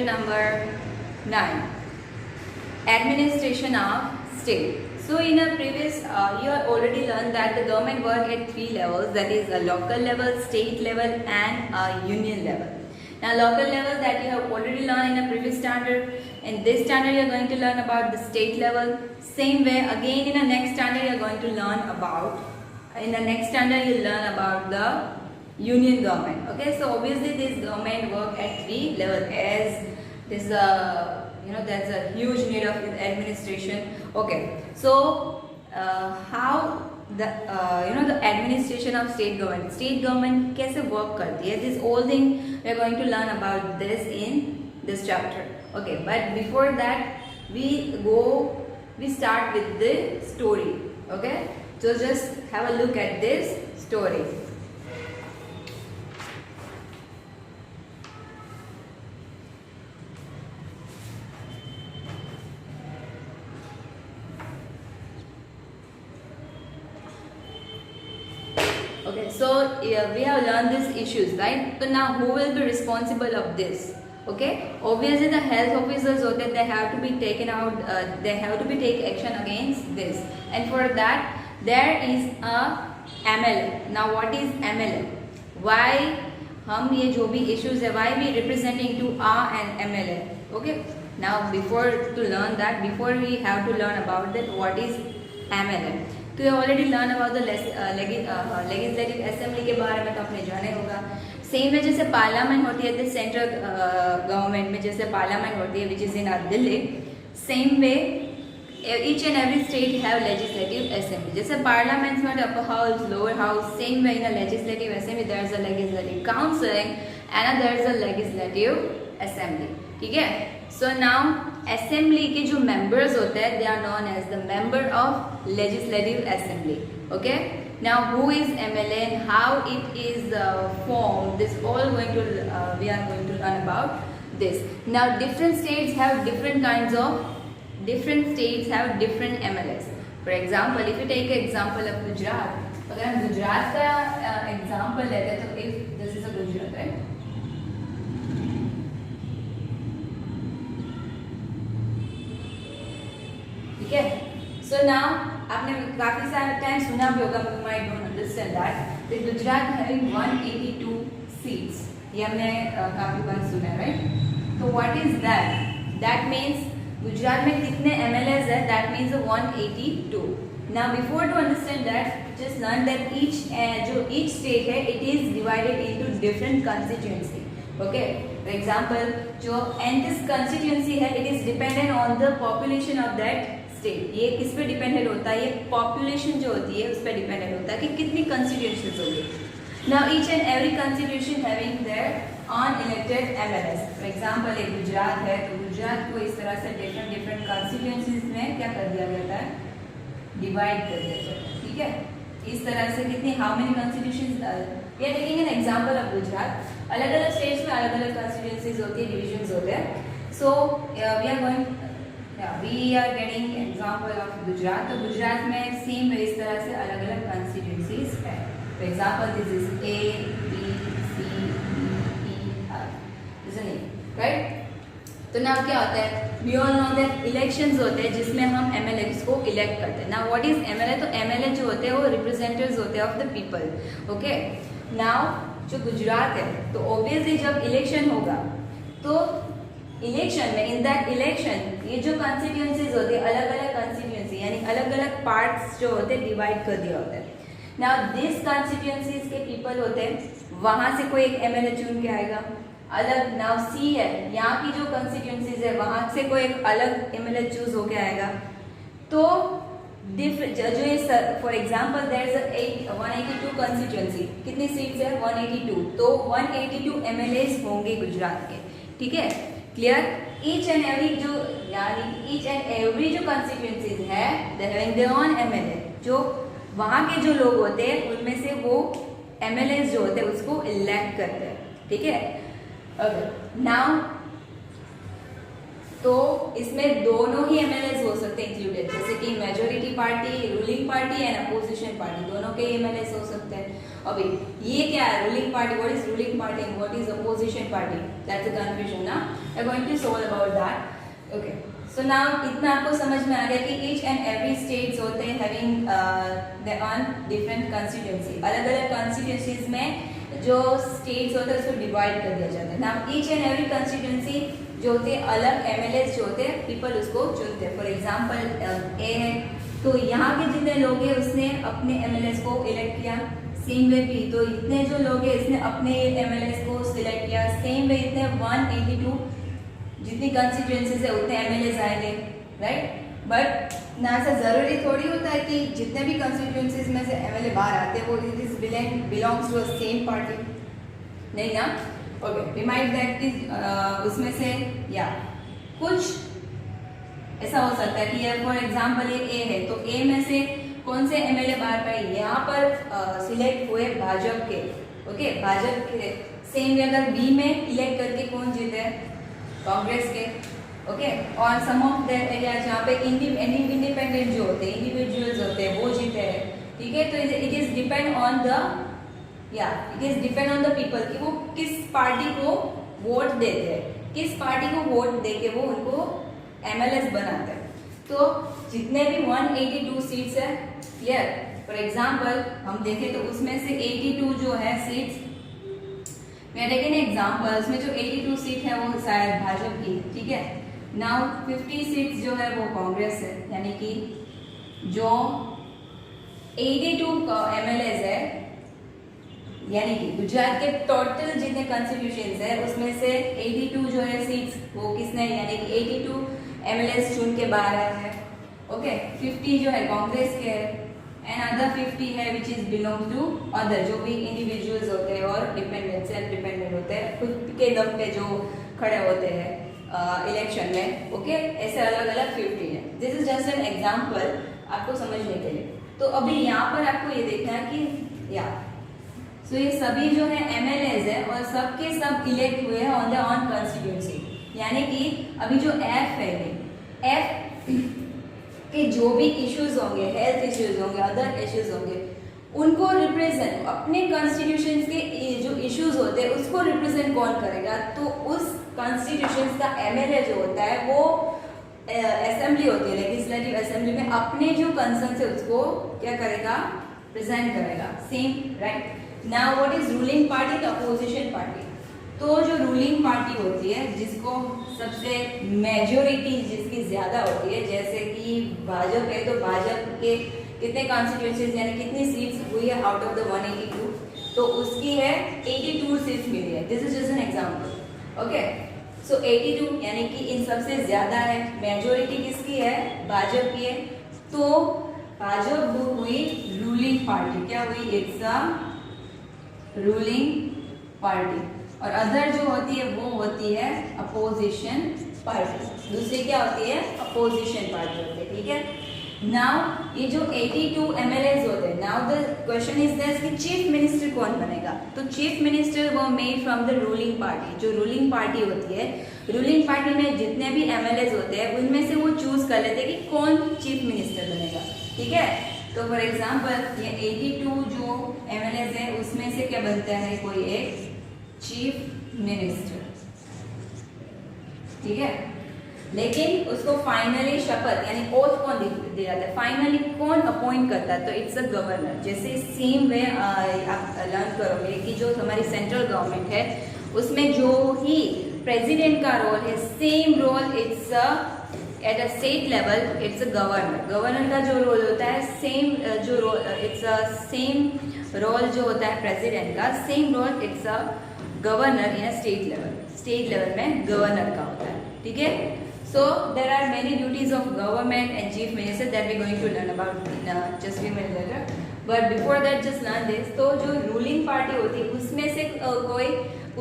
chapter number 9, Administration of State. So in a previous, you have already learned that the government work at 3 levels, that is a local level, state level and a union level. Now local level that you have already learned in a previous standard. In this standard you are going to learn about the state level. Same way again in the next standard you are going to learn about, in the next standard you learn about the union government. Okay, so obviously this government work at 3 levels as this there's a huge need of administration. Okay, so how the the administration of state government कैसे work करती है, this all thing we are going to learn about this in this chapter. Okay, but before that we start with the story. Okay, so just have a look at this story. Okay, so we have learned these issues, right? So now who will be responsible of this? Okay, obviously the health officers, they have to be taken out, they have to be take action against this, and for that there is a MLA. Now what is MLA? Why हम ये जो भी issues है, why we representing to an MLA? Okay, now before to learn that, before we have to learn about that what is MLA. तो ये already learn about the legislative assembly के बारे में तो आपने जाने होगा. सेम है जैसे पार्लियामेंट होती है सेंट्रल गवर्नमेंट में, जैसे पार्लियामेंट होती है which is in Delhi. Same way each and every state have legislative assembly. जैसे पार्लियामेंट में upper house, lower house, same way in legislative assembly there is a legislative council and there is a legislative assembly. ठीक है, so now assembly के जो members होते हैं they are known as the member of legislative assembly. Okay, now who is MLA and how it is formed, this all going to we are going to learn about this. Now different states have different MLAs. For example, if you take an example of Gujarat, अगर हम गुजरात का example लेते हैं तो if this is a Gujarat, right? ठीक है, so now आपने काफी सारा टाइम सुना भी होगा, you might don't understand that the Gujarat having 182 seats. ये हमने काफी बार सुना है, right? तो what is that? That means Gujarat में कितने MLAs है? That means 182. Now before to understand that, just learn that each state है, it is divided into different constituency. Okay, for example जो and this constituency है, it is dependent on the population of that state. ये किस पे dependent होता है? ये population जो होती है उस पर डिपेंडेंट होता है कि कितनी कॉन्स्टिट्यूशंस होगी. Now each and every constitution having their own elected MLAs. For example एक गुजरात है तो गुजरात को इस तरह से डिफरेंट कॉन्स्टिट्यूएंसीज में क्या कर दिया गया था? डिवाइड कर दिया गया. ठीक है, इस तरह से कितनी how many constitutions. We are taking an example of Gujarat. अलग अलग स्टेट्स में अलग अलग कॉन्स्टिट्यूएंसीज होती है, डिविजन्स होते हैं. So we are going we are getting example of Gujarat. तो गुजरात में सेम इस तरह से अलग अलग constituencies है. For example, this is A, B, C, D, E, F. Isn't it? Right? तो now क्या होता है? We all know that elections होते हैं जिसमें हम MLAs को elect करते हैं. Now what is MLA? तो MLA जो होते हैं वो representatives होते हैं of the people. Okay? Now जो गुजरात है तो obviously जब election होगा तो इलेक्शन में, इन दैट इलेक्शन ये जो कॉन्स्टिट्यूएंसीज होती है अलग अलग कॉन्स्टिट्यूएंसी यानी अलग अलग पार्ट्स जो होते हैं डिवाइड कर दिया होता है. नाउ दिस कॉन्स्टिट्यूएंसीज के पीपल होते हैं, वहां से कोई एक एमएलए चुन के आएगा. अलग नाउ सी है, यहाँ की जो कॉन्स्टिट्यूएंसीज है वहां से कोई एक अलग एमएलए चूज होके आएगा. तो जो ये for example there is 182 constituency. कितनी सीट्स है? 182. तो 182 एमएलएस होंगे गुजरात के. ठीक है, क्लियर? ईच एंड एवरी जो कॉन्स्टिट्यूएंसीज है they having their own MLA. जो वहाँ के जो लोग होते हैं उनमें से वो एमएलए जो होते हैं उसको इलेक्ट करते हैं. ठीक है, नाउ तो इसमें दोनों ही एमएलएस हो सकते हैं इंक्लूडेड, जैसे कि majority party, ruling party and opposition party, दोनों के एमएलएस हो सकते हैं। अभी ये क्या है ruling party, what is ruling party and what is opposition party, that's a confusion ना, we are going to solve about that. Okay, so now इतना आपको समझ में आ गया कि ईच एंड एवरी स्टेट्स होते हैं having their own different constituency, अलग अलग कंस्टिट्यूएंसीज में जो स्टेट्स होते हैं उसको डिवाइड कर दिया जाता है। Now each and every constituency जो होते हैं अलग एमएलएस जो होते हैं पीपल उसको चुनते हैं। फॉर एग्जांपल ए है तो यहाँ के जितने लोग हैं उसने अपने एमएलएस को इलेक्ट किया, सेम वे भी तो इतने जो लोग हैं इसने अपने एमएलएस को सिलेक्ट किया, सेम वे इतने 182 जितनी कंस्टिट्यूएंसीज है उतने एमएलएस आएंगे, राइट। बट ना ऐसा जरूरी थोड़ी होता है कि जितने भी कंस्टिट्यूएंसीज में से एमएलए बाहर आते हैं वो it is belongs to a same party, नहीं ना। ओके, रिमाइंड दैट इज उसमें से या कुछ ऐसा हो सकता है कि फॉर एग्जांपल ये ए है तो ए में से कौन से एमएलए बाहर पाए, यहाँ पर सिलेक्ट हुए भाजपा के, ओके भाजपा के। सेम वे अगर बी में इलेक्ट करके कौन जीते, कांग्रेस के, ओके। और सम ऑफ द एरिया जहाँ पे इंडिपेंडेंट जो होते हैं इंडिविजुअल्स होते हैं वो जीते हैं, ठीक है। तो it is depend on the it is depend on the people कि वो किस पार्टी को वोट देते हैं, किस पार्टी को वोट देके वो उनको एमएलएस बनाते हैं। तो जितने भी 182 सीट्स है, क्लियर। फॉर एग्जांपल हम देखें तो उसमें से 82 जो है सीट्स, मैं देखें ना एग्जांपल उसमें जो 82 सीट है वो शायद भाजपा की, ठीक है। नाउ 50 सीट्स जो है वो कांग्रेस है, यानी कि जो 82 एमएलएस है, यानी कि गुजरात के टोटल जितने कॉन्स्टिट्यूशंस है उसमें से 82 जो है सीट्स वो किसने, यानी कि 82 एमएलएस चुन के बाहर आए हैं, ओके। 50 जो है कांग्रेस के है एंड अदर 50 है which is belong to other, जो भी इंडिविजुअल्स होते हैं और डिपेंडेंट सेल्फ डिपेंडेंट होते हैं, खुद के दम पे जो खड़े होते हैं इलेक्शन में, ओके। ऐसे अलग अलग 50 है। This is just an example आपको समझने के लिए। तो अभी यहाँ पर आपको ये देखना है कि सो ये सभी जो है एमएलएस है और सबके सब इलेक्ट हुए हैं ऑन द ऑन कॉन्स्टिट्यूएंसी, यानी कि अभी जो एफ है, एफ के जो भी इश्यूज होंगे, हेल्थ इश्यूज होंगे, अदर इश्यूज होंगे, उनको रिप्रेजेंट अपने कॉन्स्टिट्यूशन के जो इश्यूज होते हैं उसको रिप्रेजेंट कौन करेगा, तो उस कॉन्स्टिट्यूशन का एमएलए जो होता है वो असेंबली होती है लेजिस्लेटिव असेंबली में अपने जो कंसर्न है उसको क्या करेगा, प्रेजेंट करेगा, same right. Now what is ruling party and opposition party. तो जो रूलिंग पार्टी होती है जिसको सबसे मेजोरिटी जिसकी ज्यादा होती है, जैसे कि भाजपा है तो भाजपा के कितने कॉन्स्टिट्यूएंसीज यानी कितनी सीट्स हुई है आउट ऑफ द 182, तो उसकी है 82 सीट्स मिली है। This is just an example, okay. So 82 यानी कि इन सबसे ज्यादा है, मेजोरिटी किसकी है, भाजपा की है। तो भाजपा हुई रूलिंग पार्टी, क्या हुई, इट्स अ रूलिंग पार्टी। और अदर जो होती है वो होती है अपोजिशन पार्टी, दूसरी क्या होती है, अपोजिशन पार्टी होती है, ठीक है। नाउ ये जो 82 एमएलएस होते हैं, now the question is this कि चीफ मिनिस्टर कौन बनेगा। तो चीफ मिनिस्टर वो made from the ruling party, जो रूलिंग पार्टी होती है, रूलिंग पार्टी में जितने भी एमएलएस होते हैं उनमें से वो चूज कर लेते हैं कि कौन चीफ मिनिस्टर बनेगा, ठीक है। तो फॉर एग्जाम्पल ये 82 जो एमएलएस है उसमें से क्या बनता है, कोई एक चीफ मिनिस्टर, ठीक है। लेकिन उसको फाइनली शपथ यानी ओथ कौन दे जाता है, फाइनली कौन अपॉइंट करता है, तो इट्स अ गवर्नर। जैसे सेम वे आप लर्न करोगे कि जो हमारी सेंट्रल गवर्नमेंट है उसमें जो ही प्रेसिडेंट का रोल है, same role it's at a state level it's a governor. Governor का जो रोल होता है सेम जो role it's a same role जो होता है प्रेसिडेंट का, same role it's a governor in a state level. State level में गवर्नर का होता है, ठीक है। So there are many duties of government and chief minister that we going to learn about just few minutes later, but before that just learn this. तो जो ruling party होती है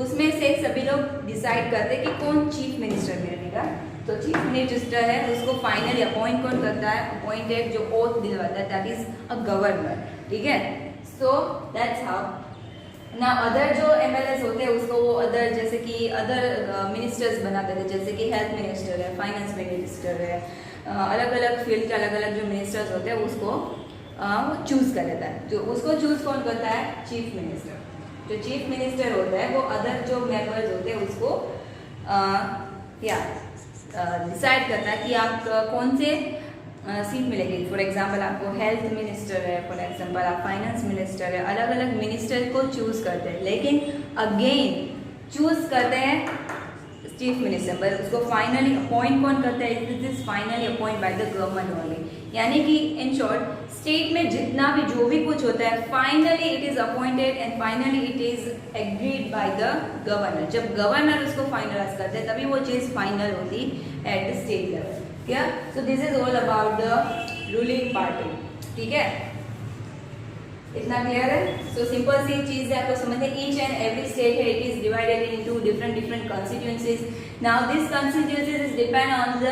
उसमें से सभी लोग डिसाइड करते हैं कि कौन चीफ मिनिस्टर बनेगा। तो चीफ मिनिस्टर है उसको फाइनली अपॉइंट कौन करता है, अपॉइंटेड जो ओथ दिलवाता है दैट इज अ गवर्नर, ठीक है। सो दैट्स हाउ ना अदर जो एमएलएस होते हैं उसको वो अदर जैसे कि अदर मिनिस्टर्स बना देते हैं, जैसे कि हेल्थ मिनिस्टर है, फाइनेंस मिनिस्टर है, अलग अलग फील्ड के अलग अलग जो मिनिस्टर्स होते हैं उसको चूज कर लेता है। तो उसको चूज कौन करता है? Chief minister. जो चीफ मिनिस्टर होता है वो अदर जो मेंबर्स होते हैं उसको डिसाइड करता है कि आप कौन से सीट मिलेगी। फॉर एग्जाम्पल आपको हेल्थ मिनिस्टर है, फॉर एग्जाम्पल आप फाइनेंस मिनिस्टर है, अलग अलग मिनिस्टर को चूज करते हैं, लेकिन अगेन चूज करते हैं चीफ मिनिस्टर, पर उसको फाइनली अपॉइंट कौन करता है? It is finally appoint by the government only. यानी कि इन शॉर्ट स्टेट में जितना भी जो भी कुछ होता है finally it is appointed and finally it is agreed by the governor. जब गवर्नर उसको फाइनलाइज करते हैं तभी वो चीज फाइनल होती एट द स्टेट लेवल। क्या? So this is all about the ruling party. ठीक है, इतना क्लियर है? सो सिंपल सी चीज है, आपको समझते हैं ईच एंड एवरी स्टेट है it is divided into different constituencies. Now this constituencies is depend on the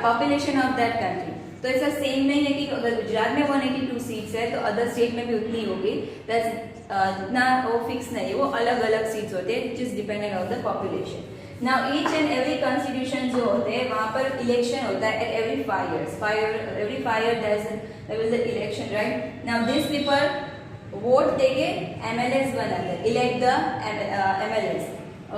population of that country. तो ऐसा सेम नहीं है कि अगर गुजरात में 182 सीट्स है तो अदर स्टेट में भी उतनी होगी, इतना वो फिक्स नहीं है, वो अलग अलग सीट्स होते हैं which is dependent on the population. Now each and every constitution जो होते हैं वहाँ पर इलेक्शन होता है at every 5 years, every 5 years there is the election, right? Now these people vote देके एमएलएस बनाते हैं, elect the MLAs.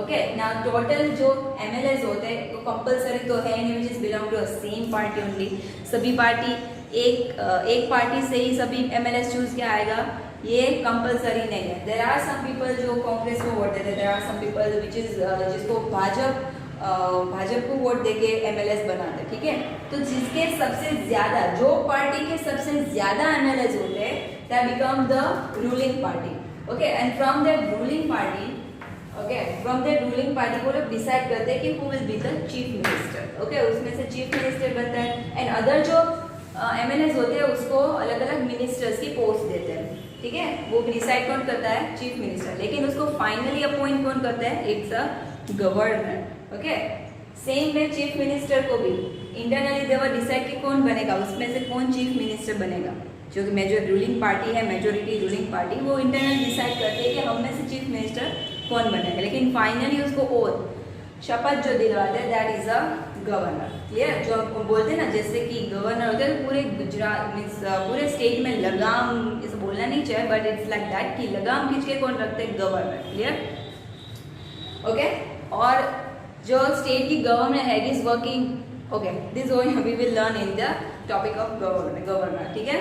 Okay, now total जो एमएलएस होते हैं वो कंपलसरी तो है नहीं, which is belong to a same party only. सभी पार्टी एक पार्टी से ही सभी एमएलएस चूज किया आएगा, ये कंपलसरी नहीं है। देयर आर सम पीपल जो कांग्रेस को वोट देते हैं, there are some people which is जिसको भाजपा को वोट देके एमएलएस बनाते हैं। ठीक है, तो जिसके सबसे ज्यादा जो पार्टी के सबसे ज्यादा एमएलएस होते हैं that become the ruling party. Okay, and from that ruling party वो लोग डिसाइड करते हैं कि who will be the chief minister. Okay, उसमें से चीफ मिनिस्टर बनता है एंड अदर जो एमएलएस होते हैं उसको अलग अलग मिनिस्टर्स की पोस्ट देते हैं। ठीक है, वो डिसाइड कौन करता है? Chief minister. लेकिन उसको फाइनली अपॉइंट कौन करता है? It's a governor. Okay, same में चीफ मिनिस्टर को भी इंटरनली देवर डिसाइड कि कौन बनेगा, उसमें से कौन चीफ मिनिस्टर बनेगा। जो कि मेजर रूलिंग पार्टी है, मेजोरिटी रूलिंग पार्टी, वो इंटरनली डिसाइड करती है कि हम में से चीफ मिनिस्टर कौन बनेगा। लेकिन फाइनली उसको ओथ शपथ जो दिलवाते हैं that is a governor. Clear? जो बोलते हैं ना जैसे कि गवर्नर होते हैं पूरे गुजरात मीन्स पूरे स्टेट में लगाम, इसे बोलना नहीं चाहिए बट इट्स लाइक दैट कि लगाम खींच के कौन रखते हैं? गवर्नर। क्लियर? ओके, और जो स्टेट की गवर्नमेंट है is working. Okay, this we will learn in the topic of governor. ठीक है,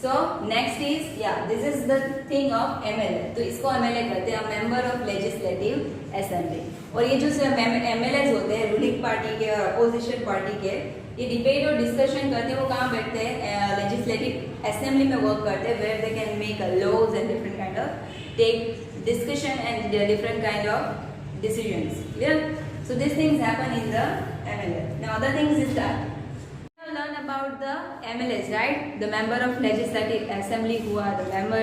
so next is this is the thing of MLA. तो इसको एमएलए कहते हैं, मेंबर ऑफ लेजिस्लेटिव असेंबली। और ये जो एमएलएस होते हैं रूलिंग पार्टी के और अपोजिशन पार्टी के, ये डिबेट और डिस्कशन करते हैं। वो कहाँ बैठते हैं? लेजिस्लेटिव असेंबली में वर्क करते हैं, where they can make laws and different kind of tech discussion and different kind of decisions. Clear? So these things happen in the MLA. Now other things is that now learn about the MLAs, right? The member of legislative assembly who are the member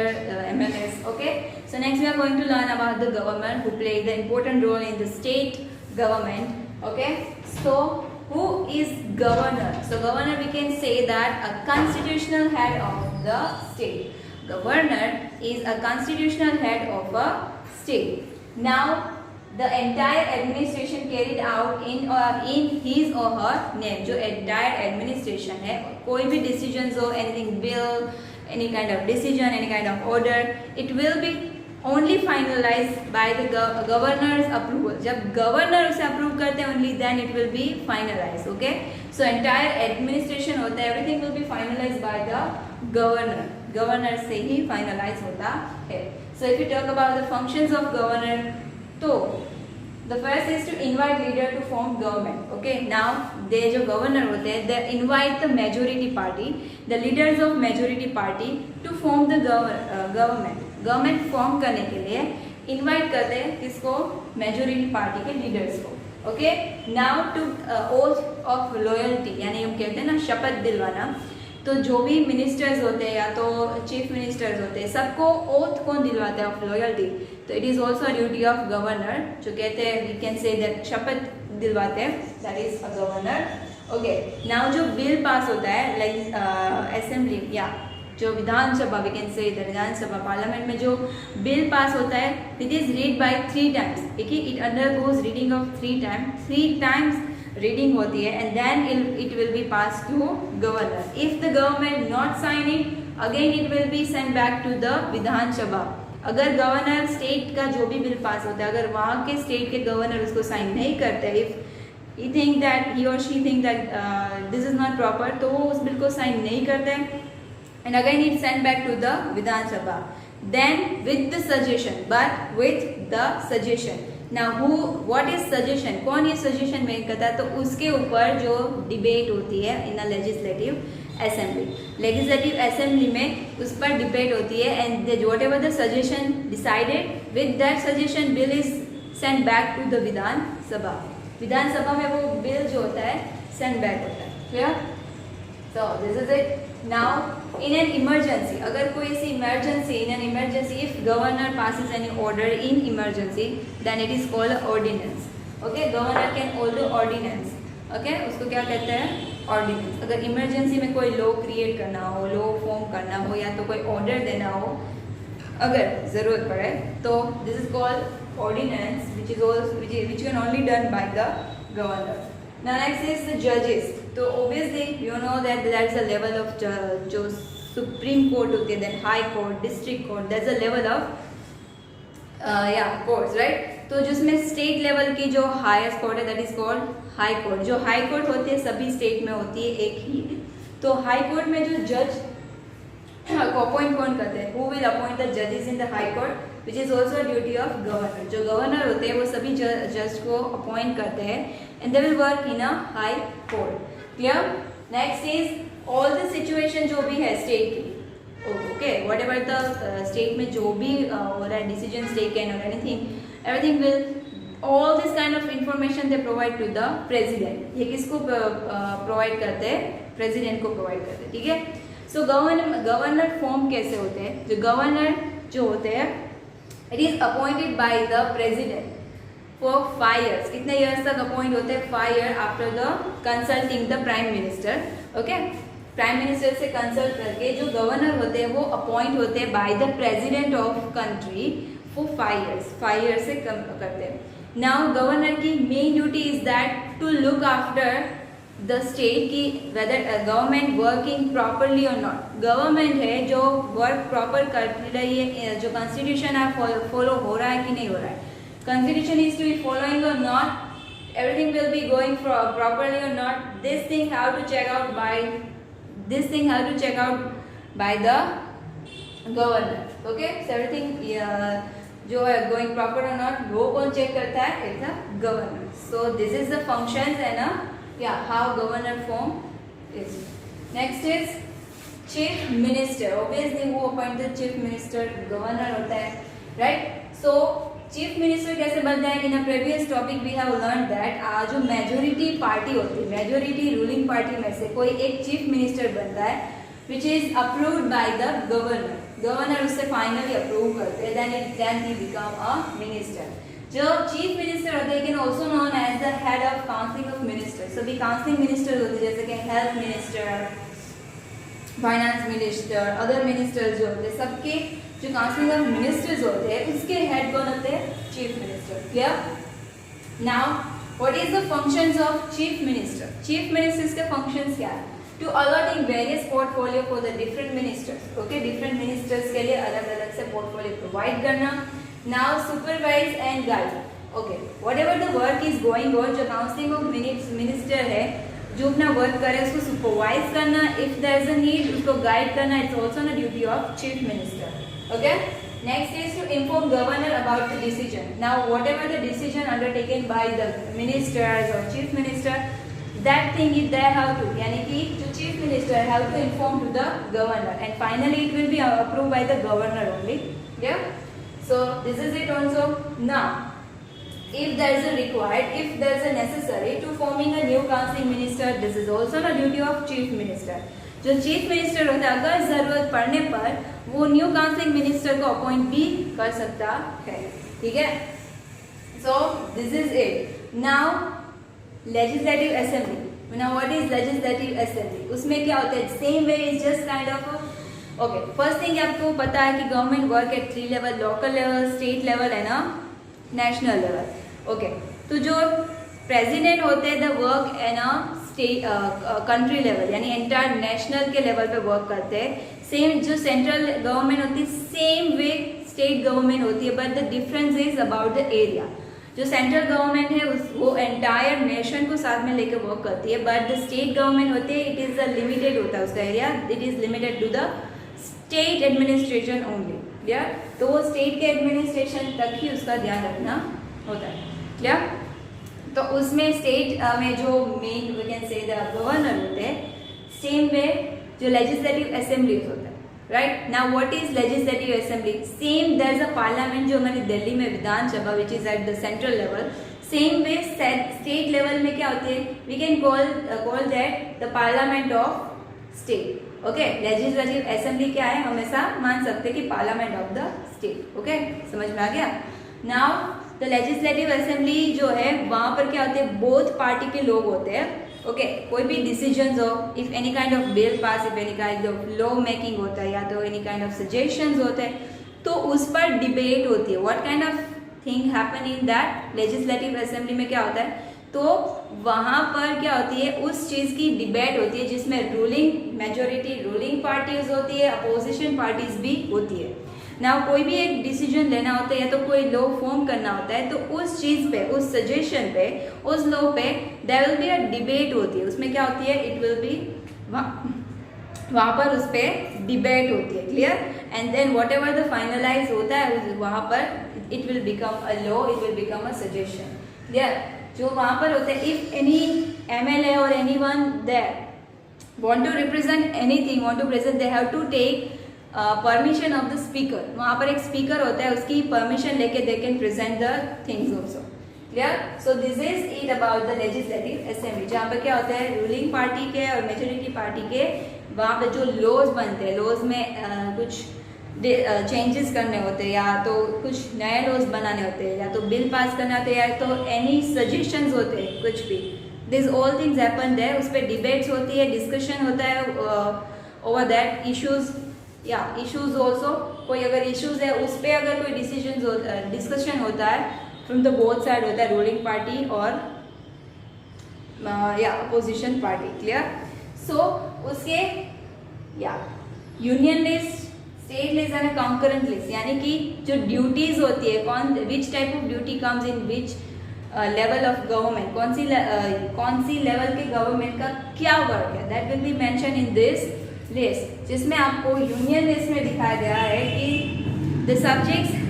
MLAs. Okay. So next we are going to learn about the government who play the important role in the state government. Okay. So who is governor? So governor we can say that a constitutional head of the state. Governor is a constitutional head of a state. Now the entire administration carried out in his or her name. जो entire administration है, कोई भी decisions हो, anything bill, any kind of decision, any kind of order, it will be only finalized by the governor's approval. जब governor उसे approve करते हैं only then it will be finalized. Okay, so entire administration होता है, everything will be finalized by the governor. Governor से ही finalize होता है. So if you talk about the functions of governor, तो the first is to invite leader to form government. Okay, now they जो governor होते हैं they invite the majority party, the leaders of majority party to form the government. Government form करने के लिए invite करते हैं किसको? majority party के leaders को. Okay, now to oath of loyalty, यानी हम कहते हैं ना शपथ दिलवाना। तो जो भी मिनिस्टर्स होते हैं या तो चीफ मिनिस्टर्स होते हैं, सबको ओथ कौन दिलवाता है? Of loyalty. तो it is also duty of governor, जो कहते हैं वी कैन से दैट शपथ दिलवाते हैं, that is a governor. Okay, now जो बिल पास होता है लाइक असेंबली या जो Vidhan Sabha, we can say the Vidhan Sabha parliament में जो बिल पास होता है, it is read by 3 times, ठीक है, it undergoes reading of 3 times reading होती है, and then it will be pass to governor. If the government not sign it, again it will be send back to the विधानसभा. अगर governor state का जो भी bill pass होता है, अगर वहाँ के स्टेट के गवर्नर उसको साइन नहीं करते, if he think that he और she think that this is not proper, तो वो उस बिल को साइन नहीं करते, and again it send back to the Vidhan Sabha. Then with the suggestion, but with the suggestion. Now who what is suggestion, कौन ये suggestion make करता है, तो उसके ऊपर जो डिबेट होती है in a legislative assembly. Legislative assembly में उस पर डिबेट होती है, and whatever the suggestion decided, with that suggestion bill is send back to the Vidhan Sabha. Vidhan Sabha में वो बिल जो होता है सेंड बैक होता है. Clear? So this is it. Now in an emergency, अगर कोई ऐसी emergency, in an emergency if governor passes any order in emergency, then it is called ordinance. Okay, governor can also ordinance. Okay, उसको क्या कहते हैं? Ordinance. अगर emergency में कोई लॉ क्रिएट करना हो, लॉ फॉर्म करना हो, या तो कोई ऑर्डर देना हो, अगर ज़रूरत पड़े, तो this is called ordinance, which can only done by the governor. Now next is the judges. तो obviously you know that there is a level of जो सुप्रीम कोर्ट होती है, then high court, district court, there is a level of courts, right. तो जिसमें state level की जो highest court है, that is called high court. जो high court होती है सभी स्टेट में होती है एक ही. तो हाई कोर्ट में जो जज को अपॉइंट कौन करते हैं, हु विल अपॉइंट द जजेस in the high court, which is also duty of governor. जो गवर्नर होते हैं वो सभी जज को अपॉइंट करते हैं, and they will work in a high court. Clear? Next is all the situation जो भी है स्टेट की, okay, what ever the state में जो भी हो रहा है, डिसीजन टेकन और anything, everything will, all this kind of information they provide to the president. ये किसको प्रोवाइड करते हैं? प्रेसिडेंट को प्रोवाइड करते हैं. ठीक है. सो गवर्नर फॉर्म कैसे होते हैं? जो गवर्नर जो होते हैं, it is appointed by the president for 5 years. कितने ईयर्स तक अपॉइंट होते हैं? 5 years after the consulting the prime minister. Okay, prime minister से कंसल्ट करके जो गवर्नर होते हैं वो अपॉइंट होते हैं by the president of country for 5 years से कम करते हैं. नाउ गवर्नर की main duty is that to look after the state की वेदर गवर्नमेंट वर्किंग प्रॉपरली और नॉट. गवर्नमेंट है जो वर्क प्रॉपर कर रही है, जो कॉन्स्टिट्यूशन है फॉलो हो रहा है कि नहीं हो रहा है. Constitution is to be following और not, everything will be going properly or not. This thing have to check out by the governor. Okay, so everything जो है गोइंग प्रॉपर और नॉट, वो कौन चेक करता है? It's a governor. So this is the functions and how governor form is. Next is chief minister. Obviously वो appointed chief minister governor होता है, राइट. सो चीफ मिनिस्टर कैसे बनता है? In a previous topic we have learn that जो majority party होती है, majority ruling party में से कोई एक चीफ मिनिस्टर बनता है, which is approved by the governor. Governor उससे फाइनली अप्रूव करते हैं, then he become a minister. जो चीफ मिनिस्टर होते हैं can also known as the head of council of minister. सभी काउंसिल मिनिस्टर होते हैं, जैसे कि health minister, finance minister, other minister जो होते हैं, सबके जो काउंसिल ऑफ मिनिस्टर्स होते हैं उसके हेड कौन होते हैं? Chief minister. Clear? Now what is the functions of chief minister? Chief ministers के फंक्शंस क्या है? To allotting various portfolio for the different ministers. Okay, different ministers के लिए अलग अलग से portfolio provide करना. Now supervise and guide. Okay, whatever the work is going on, जो काउंसिल ऑफ मिनिस्टर है जो अपना वर्क करे उसको सुपरवाइज करना, if there is a need उसको गाइड करना, it's also the duty of chief minister. Okay, next is to inform governor about the decision. Now whatever the decision undertaken by the ministers or chief minister, that thing is they have to, यानी कि जो chief minister have to inform to the governor, and finally it will be approved by the governor only. Yeah, so this is it also. Now if there is a required, if there is a necessary to forming a new council minister, this is also the duty of chief minister. जो chief minister होता है अगर जरूरत पड़ने पर वो new council minister को appoint भी कर सकता है. ठीक है. सो this is it. Now legislative assembly. Now what is legislative assembly? उसमें क्या होता है? Same way is just kind of okay, first thing आपको पता है कि government work at 3 level, local level, state level है ना, नेशनल लेवल। ओके, तो जो प्रेसिडेंट होते हैं द वर्क है ना स्टेट कंट्री लेवल, यानी एंटायर नेशनल के लेवल पे वर्क करते हैं। सेम जो सेंट्रल गवर्नमेंट होती है सेम वे स्टेट गवर्नमेंट होती है, but the difference is about the area. जो सेंट्रल गवर्नमेंट है वो एंटायर नेशन को साथ में लेकर वर्क करती है, बट द स्टेट गवर्नमेंट होती है इट इज अ लिमिटेड होता है उसका area, it is limited to the state administration only. Clear? तो वो स्टेट के एडमिनिस्ट्रेशन तक ही उसका ध्यान रखना होता है। क्लियर? तो उसमें स्टेट में जो main we can say the governor होते हैं, सेम वे जो लेजिस्लेटिव असेंबलीज होता है। Right now what is legislative assembly? Same there is a parliament जो हमारी दिल्ली में Vidhan Sabha which is at the central level, same way state level में क्या होती है, we can call that the parliament of state. Okay, legislative assembly क्या है, हमेशा मान सकते हैं कि parliament of the state. Okay, समझ में आ गया? नाउ द लेजिस्लेटिव असेंबली जो है वहां पर क्या होते हैं, बोथ पार्टी के लोग होते हैं। ओके, कोई भी डिसीजंस हो, if any kind of bill pass, if any kind of law making होता है या तो एनी काइंड ऑफ सजेशंस होते हैं, तो उस पर डिबेट होती है। What kind of thing happen in that legislative assembly में क्या होता है, तो वहां पर क्या होती है, उस चीज की डिबेट होती है जिसमें रूलिंग मेजोरिटी रूलिंग पार्टीज होती है, अपोजिशन पार्टीज भी होती है। ना कोई भी एक डिसीजन लेना होता है या तो कोई लॉ फॉर्म करना होता है, तो उस चीज पे, उस सजेशन पे, उस लॉ पे there will be a debate होती है। उसमें क्या होती है, इट विल बी वहां पर उस पर डिबेट होती है। Clear? And then whatever the finalize होता है वहां पर it will become a law, it will become a suggestion. Clear? जो वहां पर होते हैं, इफ एनी MLA और anyone there want to represent anything, want to present, they have to take permission of the speaker. वहां पर एक speaker होता है, उसकी परमिशन लेके they can present the things also. Clear? So this is it about the legislative assembly, जहाँ पर क्या होता है, रूलिंग पार्टी के और मेजोरिटी पार्टी के वहां पर जो लॉज बनते हैं, लॉज में कुछ चेंजेस करने होते हैं, या तो कुछ नए लॉज बनाने होते हैं, या तो बिल पास करना होते हैं, या तो एनी सजेशंस होते हैं, कुछ भी, this all things happen there. उस पर डिबेट्स होती है, डिस्कशन होता है ओवर दैट इश्यूज, या इश्यूज ऑल्सो, कोई अगर इश्यूज है उस पर अगर कोई डिस्कशन होता है फ्रॉम द बोथ साइड होता है, रूलिंग पार्टी और या अपोजिशन पार्टी। क्लियर? सो उसके या union list, state list and concurrent list, यानी कि जो ड्यूटीज होती है, कौन which type of duty comes in which level of government, कौन सी लेवल के गवर्नमेंट का क्या वर्क है, that will be mention in this list, जिसमें आपको यूनियन लिस्ट में दिखाया गया है कि the subjects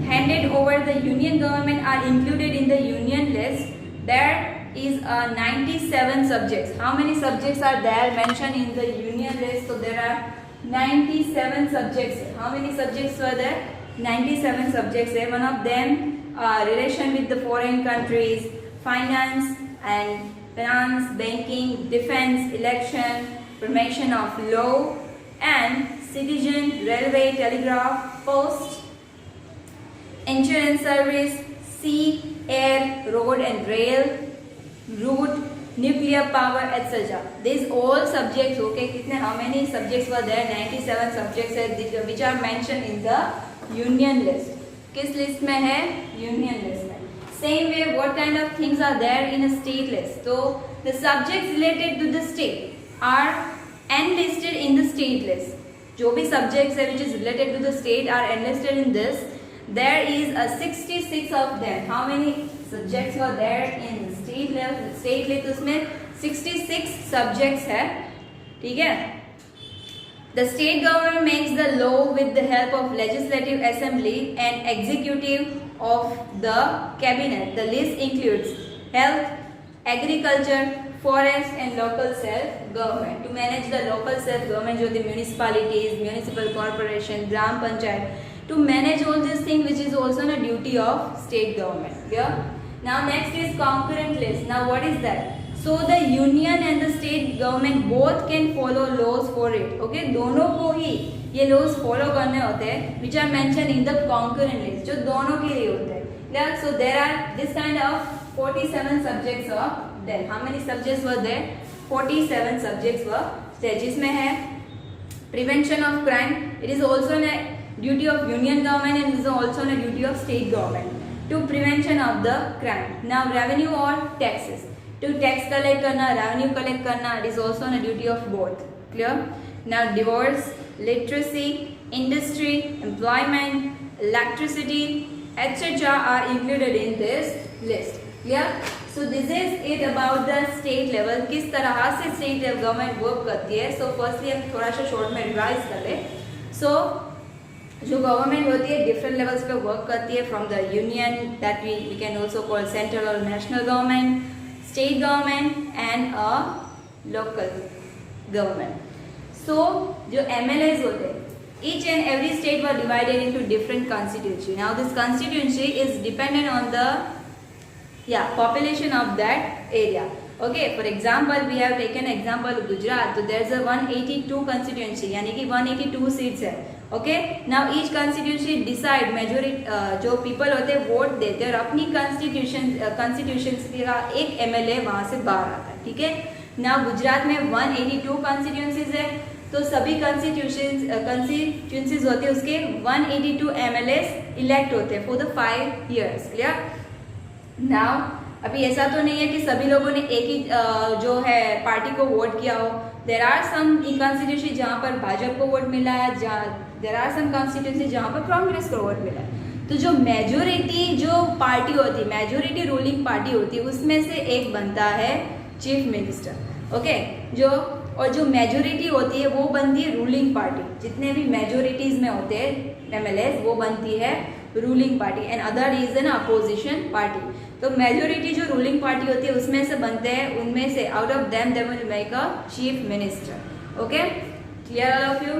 handed over the union government are included in the union list. There is 97 subjects. How many subjects are there mentioned in the union list? So there are 97 subjects. How many subjects were there? 97 subjects. One of them relation with the foreign countries, finance, banking, defense, election, promotion of law, and citizen, railway, telegraph, post, insurance service, sea, air, road and rail, route, nuclear power, etc. These all subjects, okay, kitne, how many subjects were there? 97 subjects which are mentioned in the union list. किस list में है? Union list में. Same way, what kind of things are there in a state list? So the subjects related to the state are enlisted in the state list. जो भी subjects है which is related to the state are enlisted in this. There is a 66 of them. How many subjects were there in state level? State list उसमें 66 subjects है, ठीक है? The state government makes the law with the help of legislative assembly and executive of the cabinet. The list includes health, agriculture, forest and local self-government. To manage the local self-government, जो the municipalities, municipal corporation, gram panchayat, to manage all these things, which is also a duty of state government. Yeah. Now next is concurrent list. Now what is that? So the union and the state government both can follow laws for it. Okay, दोनों को ही ये laws follow करने होते हैं, which are mentioned in the concurrent list, जो दोनों के लिए होते हैं. Yeah, so there are this kind of 47 subjects of there. How many subjects were there? 47 subjects were there, जिसमें है Prevention of crime, it is also a duty of union government and it is also a duty of state government to prevention of the crime. Now revenue or taxes, to tax collect karna, revenue collect karna, it is also a duty of both. Clear? Now divorce, literacy, industry, employment, electricity, etc. are included in this list. Clear? So this is it about the state level, किस तरह से state level government work करती है. So firstly हम थोड़ा सा short में revise कर ले. So जो गवर्नमेंट होती है डिफरेंट लेवल्स पे वर्क करती है, from the union that we can also call central और national government, state government and a local government. So जो एमएलएज होते हैं, each and every state were divided into different constituency. Now this constituency is dependent on the population of that area. Okay, for example we have taken example Gujarat, so there is a 182 constituency, यानी कि 182 seats है. Okay, now each constituency decide majority जो people होते हैं vote देते हैं और अपनी constitution का एक MLA वहाँ से बाहर आता है. ठीक है. Now गुजरात में 182 constituencies है, तो सभी constituencies होते हैं उसके 182 MLAs इलेक्ट होते हैं for the 5 years. Clear? Now अभी ऐसा तो नहीं है कि सभी लोगों ने एक ही जो है पार्टी को वोट किया हो. देर आर सम कॉन्स्टिट्यूंसी जहाँ पर भाजपा को वोट मिला है, देर आर सम कॉन्स्टिट्यूंसी जहाँ पर कांग्रेस को वोट मिला है. तो जो मेजोरिटी जो पार्टी होती है, मेजोरिटी रूलिंग पार्टी होती है, उसमें से एक बनता है चीफ मिनिस्टर. ओके, और जो मेजोरिटी होती है वो बनती है रूलिंग पार्टी. जितने भी मेजोरिटीज में होते हैं एमएलएस वो बनती है ruling party and other is an opposition party. तो मेजोरिटी जो रूलिंग पार्टी होती है उसमें से बनते हैं, उनमें से out of them they will make a chief minister. Okay, clear all of you?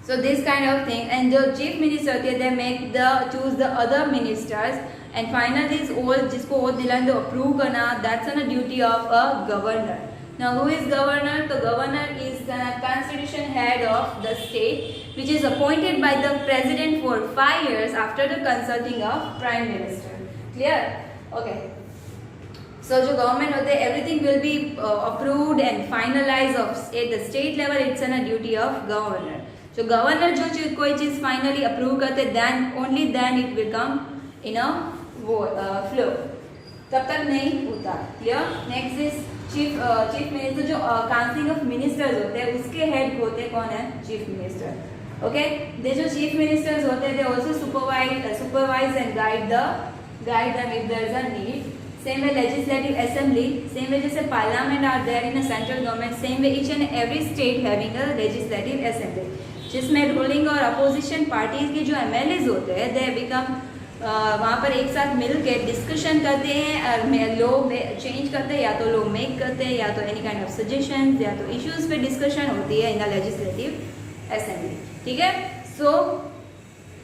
So this kind of thing. And जो चीफ मिनिस्टर होती है they make the choose the other ministers and finally is all जिसको vote दिलाने तो approve करना, that's a duty of a governor. Now who is governor? The governor is the constitution head of the state, which is appointed by the president for 5 years after the consulting of prime minister. Clear? Okay. So जो government होते हैं everything will be approved and finalized of at the state level. It's a duty of governor. So governor जो कोई चीज finally approve करते then only then it will come in a flow. तब तक नहीं होता. Clear? Next is chief minister. जो council of ministers होते हैं उसके हेड होते हैं कौन है? Chief minister. ओके, दे जो चीफ मिनिस्टर्स होते हैं they also supervise and guide them if there is a need. Same way legislative assembly, same way जैसे parliament are there in a central government, same way each and every state having a legislative assembly जिसमें ruling और opposition parties के जो MLAs होते हैं they become वहाँ पर एक साथ मिल के डिस्कशन करते हैं, लॉ चेंज करते हैं, या तो लॉ मेक करते हैं, या तो एनी काइंड ऑफ सजेशन, या तो इश्यूज पे डिस्कशन होती है इन द लेजिस्लेटिव असेंबली. ठीक है. सो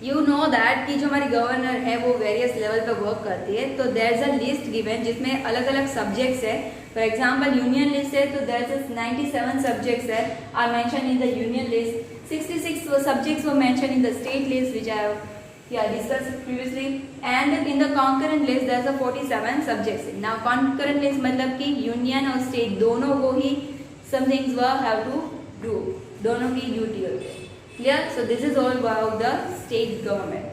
यू नो दैट कि जो हमारी गवर्नर है वो वेरियस लेवल पे वर्क करती है. तो there is a list given जिसमें अलग अलग सब्जेक्ट्स है. फॉर एग्जाम्पल यूनियन लिस्ट है तो देयर इज 97 सब्जेक्ट्स है are mention in the union list. 66 subjects were mention in the state list which I discussed previously, and in the concurrent list there is a 47 subjects. Now concurrent list मतलब कि union और state दोनों को ही some things were have to do, दोनों की duty होती है. Clear? So this is all about the state government.